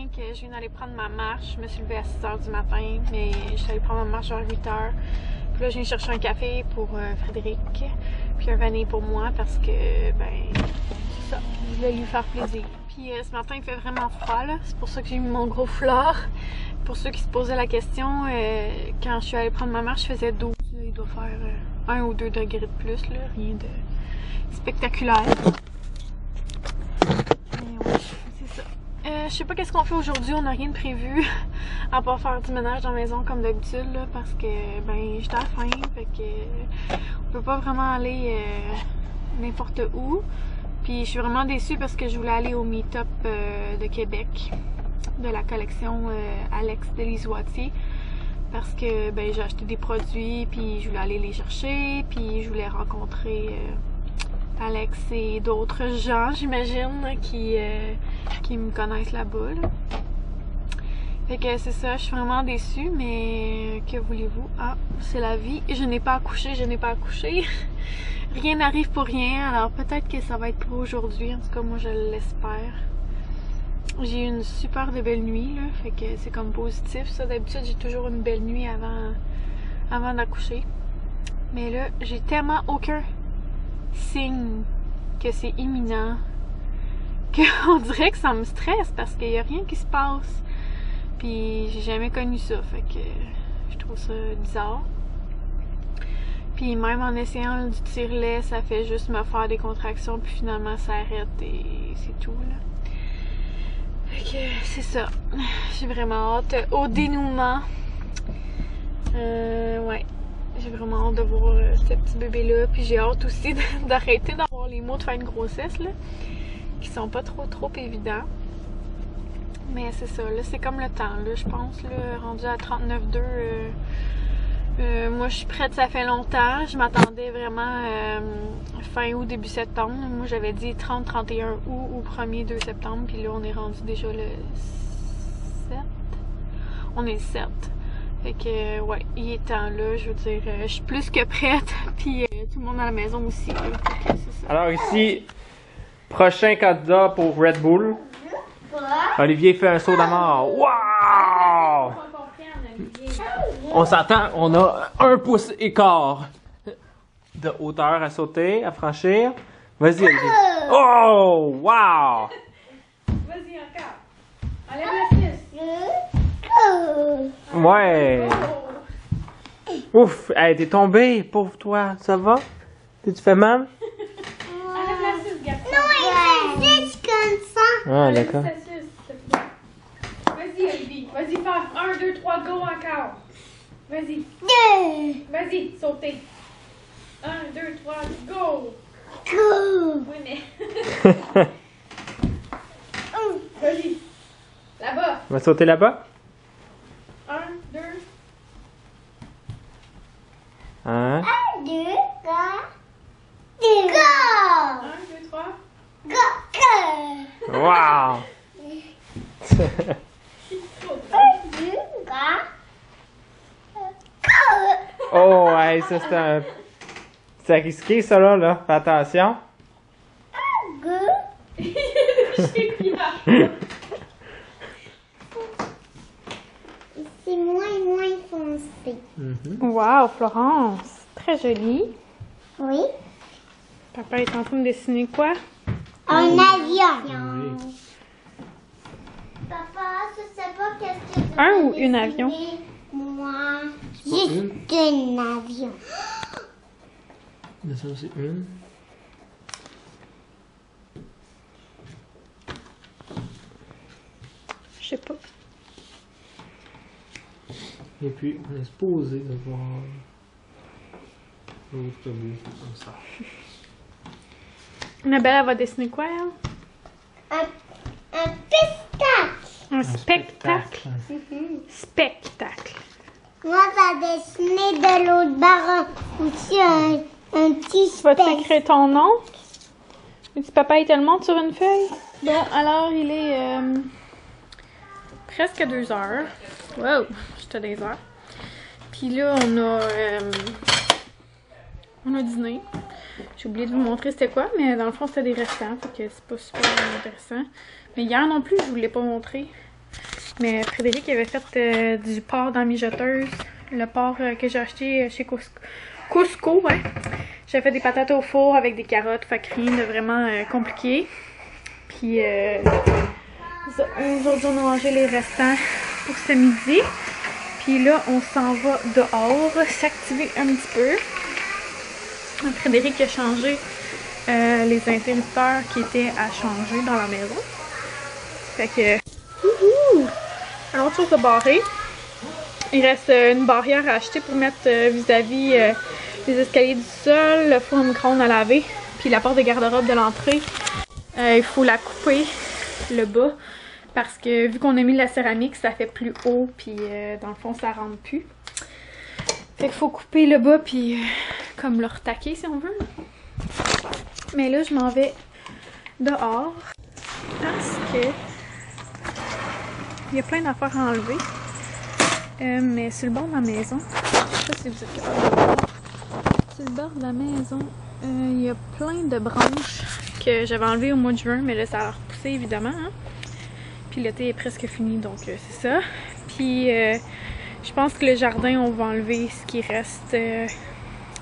matin que je viens d'aller prendre ma marche. Je me suis levée à 6h du matin, mais je suis allée prendre ma marche vers 8h. Puis là, je viens chercher un café pour Frédéric, puis un vanille pour moi parce que, ben, c'est ça, je voulais lui faire plaisir. Puis ce matin, il fait vraiment froid, là. C'est pour ça que j'ai mis mon gros foulard. Pour ceux qui se posaient la question, quand je suis allée prendre ma marche, je faisais 12. Là, il doit faire 1 ou 2 degrés de plus, là. Rien de spectaculaire. Mais ouais, c'est ça. Je sais pas qu'est-ce qu'on fait aujourd'hui, on n'a rien de prévu. À part faire du ménage dans la maison comme d'habitude, là, parce que, ben, j'étais à la faim. Fait que, on peut pas vraiment aller n'importe où. Puis je suis vraiment déçue parce que je voulais aller au meet-up de Québec de la collection Alex Deliswatier parce que ben, j'ai acheté des produits puis je voulais aller les chercher puis je voulais rencontrer Alex et d'autres gens, j'imagine, qui me connaissent là-bas. Là. Fait que c'est ça, je suis vraiment déçue, mais que voulez-vous? Ah, c'est la vie. Je n'ai pas accouché, je n'ai pas accouché. Rien n'arrive pour rien, alors peut-être que ça va être pour aujourd'hui. En tout cas, moi, je l'espère. J'ai eu une super de belle nuit, là. Fait que c'est comme positif, ça. D'habitude, j'ai toujours une belle nuit avant d'accoucher. Mais là, j'ai tellement aucun signe que c'est imminent qu'on dirait que ça me stresse parce qu'il n'y a rien qui se passe. Puis j'ai jamais connu ça, fait que je trouve ça bizarre. Puis même en essayant du tire-lait, ça fait juste me faire des contractions, puis finalement ça arrête et c'est tout, là. Fait que c'est ça. J'ai vraiment hâte au dénouement. Ouais. J'ai vraiment hâte de voir ce petit bébé-là. Puis j'ai hâte aussi d'arrêter d'avoir les maux de fin de grossesse, là, qui sont pas trop évidents. Mais c'est ça, là, c'est comme le temps, là, je pense, là, rendu à 39,2. Moi, je suis prête, ça fait longtemps. Je m'attendais vraiment fin août, début septembre. Moi, j'avais dit 30-31 août ou 1er 2 septembre. Puis là, on est rendu déjà le 7. On est le 7. Fait que, ouais, il est temps, là. Je veux dire, je suis plus que prête. Puis tout le monde à la maison aussi, là. Fait que c'est ça. Alors ici, prochain candidat pour Red Bull. Olivier fait un saut d'amour. Wow! On s'entend, on a 1 pouce écart de hauteur à sauter, à franchir. Vas-y, Olivier. Oh! Wow! Vas-y, encore. Enlève la piste. Ouais! Ouf! Elle t'es tombée, pauvre toi. Ça va? T'es-tu fait mal? Enlève la piste, garçon. Non, il fait juste comme ça. Ah, d'accord. Vas-y, Olivier. Vas-y, fais 1, 2, 3, go encore. Vas-y. Vas-y, sautez. 1, 2, 3, go. Oui, mais... Vas-y. Là-bas. On va sauter là-bas? 1, 2. 1, 1, 2, 3. 1, 2, 3. Go! Go! wow! 1, 2, 3. Oh, hey, ça c'est un... C'est risqué ça là, fais attention. Go! C'est moins foncé. Wow, Florence. Très jolie. Oui. Papa est en train de dessiner quoi? Un avion. Oui. Papa, je sais pas qu'est-ce que tu Un veux ou une dessiner. avion? Moi, juste un avion. Ça c'est une. Je sais pas. Et puis on est supposé de voir l'autre bout comme ça. Annabelle, elle va dessiner quoi, elle? Un pistache. Un spectacle. Spectacle. Moi, ça dessiné de l'autre barre aussi un petit Tu vas-tu spectacle. écrire ton nom? Le petit papa, il te le montre sur une feuille? Bon, alors, il est presque 2 heures. Wow, j'étais des heures. Puis là, on a dîné. J'ai oublié de vous montrer c'était quoi, mais dans le fond, c'était des restants, fait que c'est pas super intéressant. Mais hier non plus, je vous l'ai pas montré. Mais Frédéric avait fait du porc dans mijoteuses. Le porc que j'ai acheté chez Costco, ouais. J'ai fait des patates au four avec des carottes, fait que rien de vraiment compliqué. Puis aujourd'hui on a mangé les restants pour ce midi. Puis là on s'en va dehors, s'activer un petit peu. Frédéric a changé les interrupteurs qui étaient à changer dans la maison. Fait que... Un autre chose de barrer. Il reste une barrière à acheter pour mettre vis-à-vis les escaliers du sol, le four à micro-ondes à laver, puis la porte de garde-robe de l'entrée. Il faut la couper le bas parce que vu qu'on a mis de la céramique, ça fait plus haut, puis dans le fond ça rentre plus. Fait qu'il faut couper le bas puis comme le retaquer si on veut. Mais là je m'en vais dehors parce que il y a plein d'affaires à enlever. Mais sur le bord de la maison, je sais pas si vous êtes capable de voir. Sur le bord de la maison, il y a plein de branches que j'avais enlevées au mois de juin, mais là ça a repoussé évidemment. Hein? Puis l'été est presque fini, donc c'est ça. Puis je pense que le jardin, on va enlever ce qui reste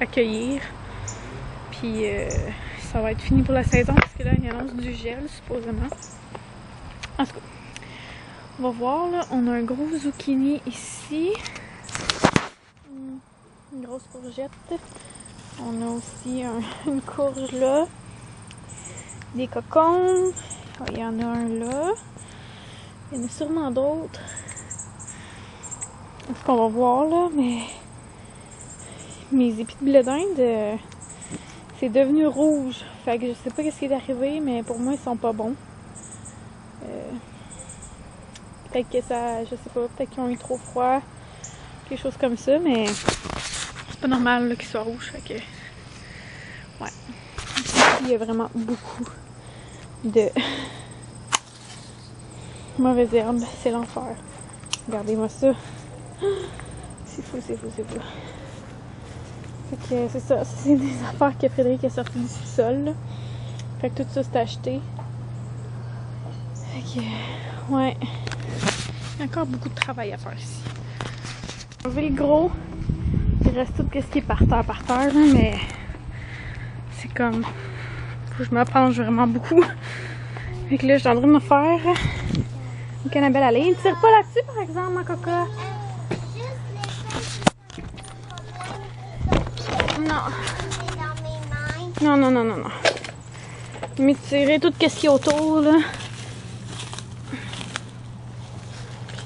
à cueillir. Puis ça va être fini pour la saison parce que là il annonce du gel supposément. En tout cas. On va voir là, on a un gros zucchini ici, une grosse courgette, on a aussi une courge là, des cocons, il y en a un là, il y en a sûrement d'autres, c'est ce qu'on va voir là, mais mes épis de blé d'Inde, c'est devenu rouge, fait que je sais pas ce qui est arrivé, mais pour moi ils sont pas bons. Peut-être que ça, je sais pas, peut-être qu'ils ont eu trop froid, quelque chose comme ça, mais c'est pas normal qu'ils soient rouges, fait que, ouais. Ici, il y a vraiment beaucoup de mauvaises herbes, c'est l'enfer. Regardez-moi ça. C'est fou, c'est fou, c'est fou. Fait que c'est ça, c'est des affaires que Frédéric a sorties du sous-sol, fait que tout ça c'est acheté. Fait que, ouais. Il y a encore beaucoup de travail à faire ici. On va enlever le gros. Il reste tout ce qui est par terre, là, mais c'est comme... Faut que je me penche vraiment beaucoup. Fait que là, je suis en train de me faire une cannabelle à lait. Ne tire pas là-dessus, par exemple, ma coca. Non. Non. Mais tirer tout ce qui est autour, là.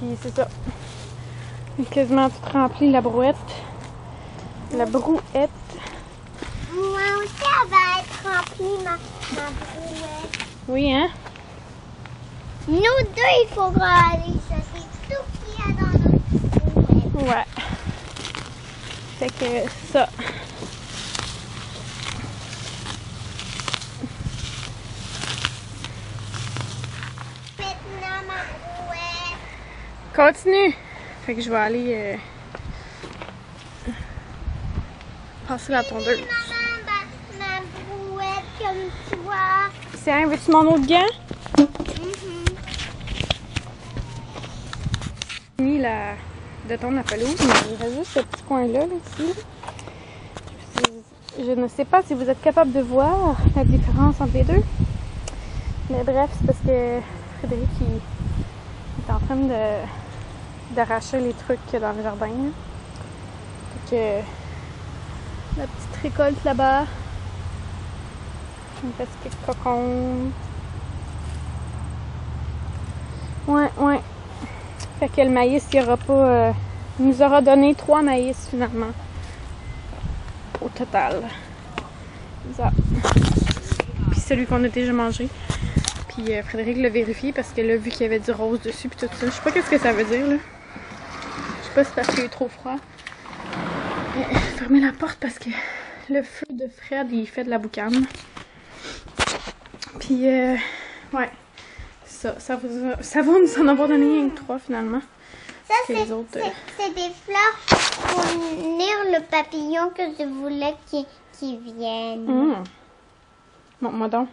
Puis c'est ça. J'ai quasiment tout rempli la brouette. La brouette. Moi aussi, elle va être remplie, ma brouette. Oui, hein? Nous deux, il faudra aller chercher tout ce qu'il y a dans notre brouette. Ouais. Fait que ça. Maintenant, ma brouette. Continue! Fait que je vais aller passer la tondeuse. Maman, ma brouette, comme tu vois. Tiens, veux-tu mon autre gant? J'ai mis de ton la pelouse, mais il reste juste ce petit coin-là, là, ici. Je ne sais pas si vous êtes capable de voir la différence entre les deux. Mais bref, c'est parce que Frédéric il est en train d'arracher les trucs dans le jardin. Là. Fait que la petite récolte là-bas. Une petite cocon. Ouais. Fait que le maïs, il y aura pas. Il nous aura donné 3 maïs finalement. Au total. Ça. Puis celui qu'on a déjà mangé. Puis Frédéric l'a vérifié parce qu'elle a vu qu'il y avait du rose dessus puis tout ça. Je sais pas qu'est-ce que ça veut dire là. Je sais pas si c'est parce qu'il est trop froid. Fermez la porte parce que le feu de Fred il fait de la boucane. Puis ouais. Ça va nous en avoir donné rien que 3 finalement. Ça, c'est des fleurs pour lire le papillon que je voulais qu'il vienne. Montre-moi donc.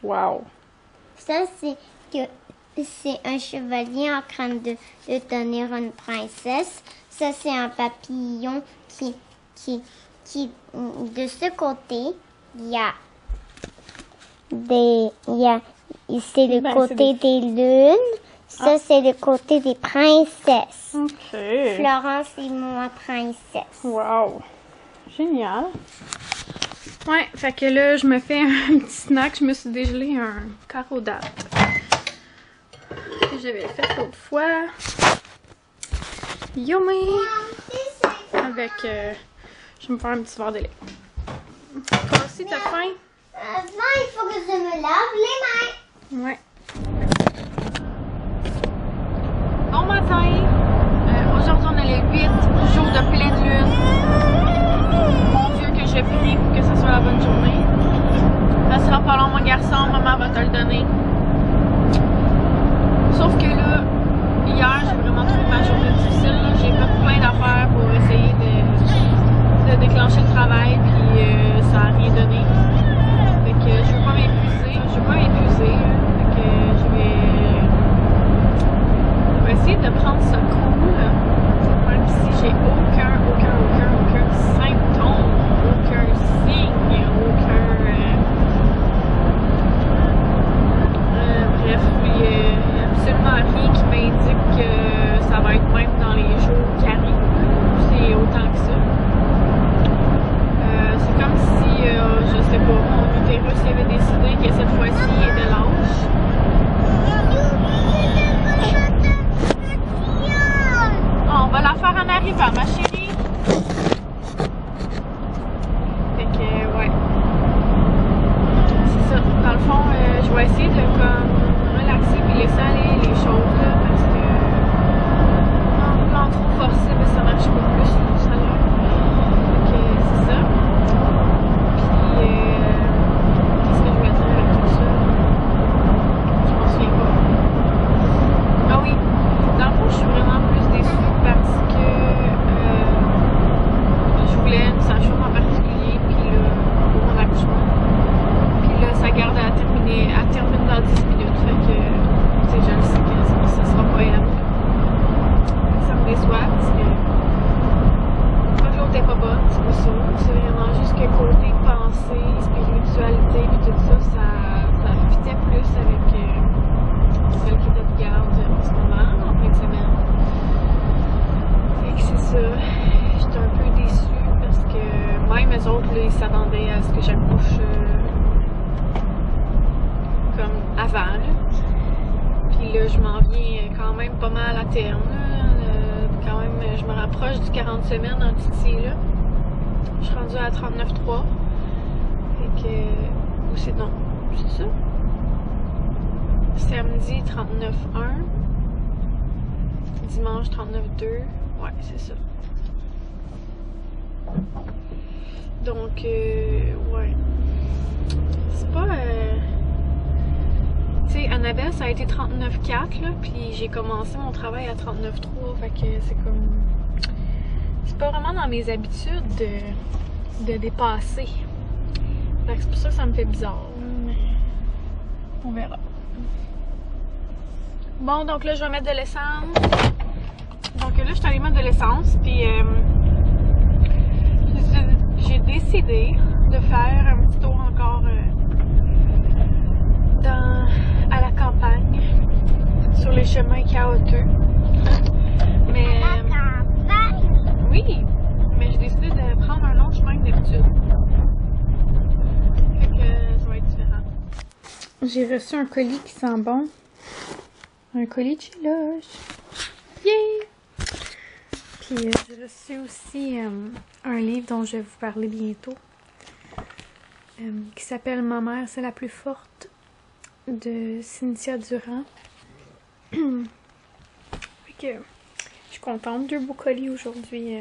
Wow. Ça, c'est que c'est un chevalier en train de tenir une princesse. Ça, c'est un papillon qui de ce côté, il y a c'est le côté des lunes. Ça, c'est le côté des princesses. OK. Florence est ma princesse. Wow. Génial. Ouais, fait que là, je me fais un petit snack. Je me suis dégelé un carreau date. Que j'avais fait l'autre fois. Yummy! Avec... je vais me faire un petit verre de lait. Toi aussi, t'as faim? Avant, il faut que je me lave les mains. Ouais. Bon matin! Aujourd'hui, on a les 8 jours de pleine lune. Mon Dieu, que je prie pour que ce soit la bonne journée. Ça sera pas long, mon garçon. Maman va te le donner. Sauf que là, hier, j'ai vraiment trouvé ma journée difficile. J'ai fait plein d'affaires pour essayer de déclencher le travail, puis ça n'a rien donné. Fait que je veux pas m'épuiser. Fait que je vais essayer de prendre ça cool. Même si j'ai aucun symptôme, aucun signe, bref, absolument rien qui m'indique que ça va être même dans les jours qui arrivent. C'est autant que ça. C'est comme si, je sais pas, mon utérus avait décidé que cette fois-ci il était lâche. On va la faire en arrivant, ma chérie. Fait que, ouais. C'est ça. Dans le fond, je vais essayer de comme relaxer et laisser aller les choses, là, parce que en voulant trop forcer, ben, ça marche pas plus, ça a l'air. Fait que, c'est ça. Puis, qu'est-ce que je vais dire avec tout ça? Je m'en souviens pas. Ah oui. Dans le fond, je suis vraiment plus déçue parce que je voulais une sage-femme en particulier, puis là, pour mon accouchement. Puis là, sa garde elle termine dans 10 minutes, fait que, tu sais, je le sais que ça sera pas elle. Ça me déçoit parce que pas que l'autre est pas bonne, c'est pas ça. C'est vraiment juste que côté pensée, spiritualité, puis tout ça, ça fitait plus avec celle qui était de garde en ce moment, en fin de semaine. Fait que c'est ça. J'étais un peu déçue parce que même eux autres, là, ils s'attendaient à ce que j'accouche comme avant. Là. Puis là, je m'en viens quand même pas mal à terme. Quand même, je me rapproche du 40 semaines en Titi. Là. Je suis rendue à 39,3. Fait que... Ou c'est non, c'est ça? Samedi 39,1. Dimanche 39,2. Ouais, c'est ça. Donc, ouais. C'est pas... Tu sais, Annabelle, ça a été 39,4, là, puis j'ai commencé mon travail à 39,3, fait que c'est comme... C'est pas vraiment dans mes habitudes de dépasser. Fait que c'est pour ça que ça me fait bizarre, mais on verra. Bon, donc là, je vais mettre de l'essence. Donc là, je suis allée mettre de l'essence, puis j'ai décidé de faire un petit tour encore à la campagne, sur les chemins chaotiques. Mais oui, mais j'ai décidé de prendre un autre chemin que d'habitude. Fait que ça va être différent. J'ai reçu un colis qui sent bon. Un colis de chez Lush. Yeah! Puis j'ai reçu aussi un livre dont je vais vous parler bientôt. Qui s'appelle Ma mère, c'est la plus forte, de Cynthia Durand. Fait que je suis contente. 2 beaux colis aujourd'hui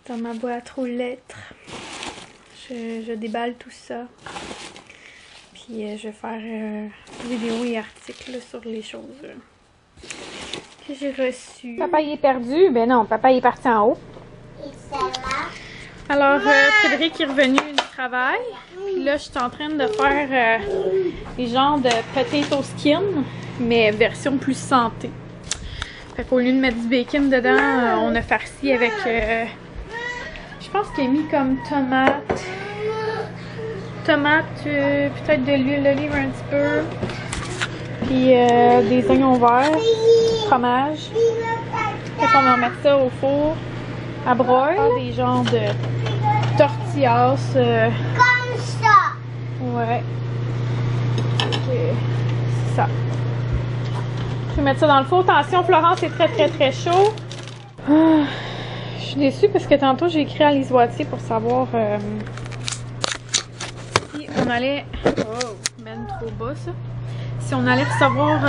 dans ma boîte aux lettres. Je déballe tout ça. Puis je vais faire vidéo et article sur les choses que j'ai reçues. Papa il est perdu? Ben non, papa il est parti en haut. Et ça va. Alors Frédéric est revenu du travail. Puis là, je suis en train de faire des genres de potato skin, mais version plus santé. Fait qu'au lieu de mettre du bacon dedans, on a farci avec... je pense qu'il a mis comme tomate, peut-être de l'huile d'olive un petit peu, puis des oignons verts, fromage. Fait qu'on va mettre ça au four à broil. Des genres de tortillas. Comme ça. Ouais. C'est ça. Je vais mettre ça dans le four. Attention, Florence, c'est très chaud. Ah, je suis déçue parce que tantôt j'ai écrit à Lise Wattier pour savoir si on allait... Oh, même trop bas ça. Si on allait recevoir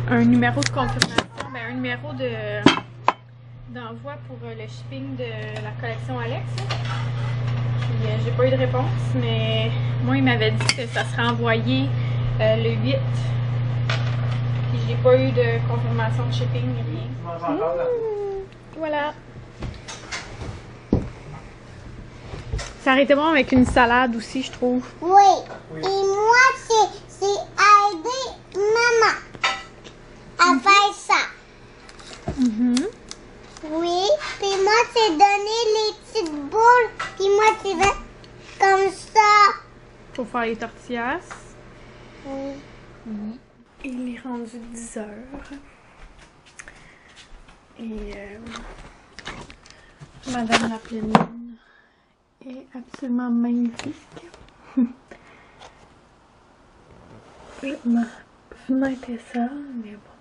un numéro de confirmation, ben un numéro d'envoi pour le shipping de la collection Alex. Puis j'ai pas eu de réponse, mais moi il m'avait dit que ça serait envoyé le 8. Puis j'ai pas eu de confirmation de shipping, rien. Voilà. Ça aurait été bon avec une salade aussi, je trouve. Oui. Et moi, c'est aider maman à faire ça. Oui. Puis moi, c'est donner les petites boules. Puis moi, c'est comme ça. Pour faire les tortillas. Oui. Il est rendu 10 heures. Et Madame la pleine lune est absolument magnifique. Ma fenêtre est sale, mais bon.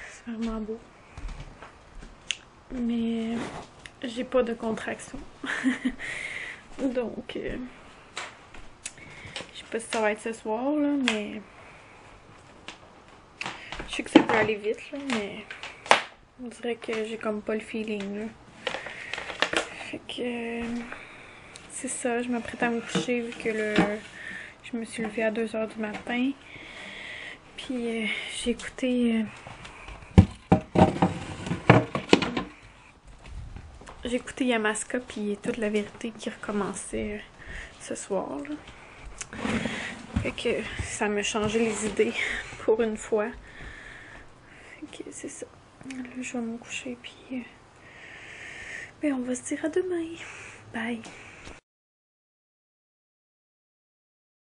C'est vraiment beau. Mais j'ai pas de contraction. Donc, je sais pas si ça va être ce soir, là, mais je sais que ça peut aller vite, là, mais on dirait que j'ai comme pas le feeling, là. Fait que c'est ça, je m'apprête à me coucher vu que je me suis levée à 2 h du matin. Puis j'ai écouté Yamaska puis toute la vérité qui recommençait ce soir, là. Fait que ça m'a changé les idées pour une fois. Fait que c'est ça. Là, je vais me coucher puis ben on va se dire à demain. Bye.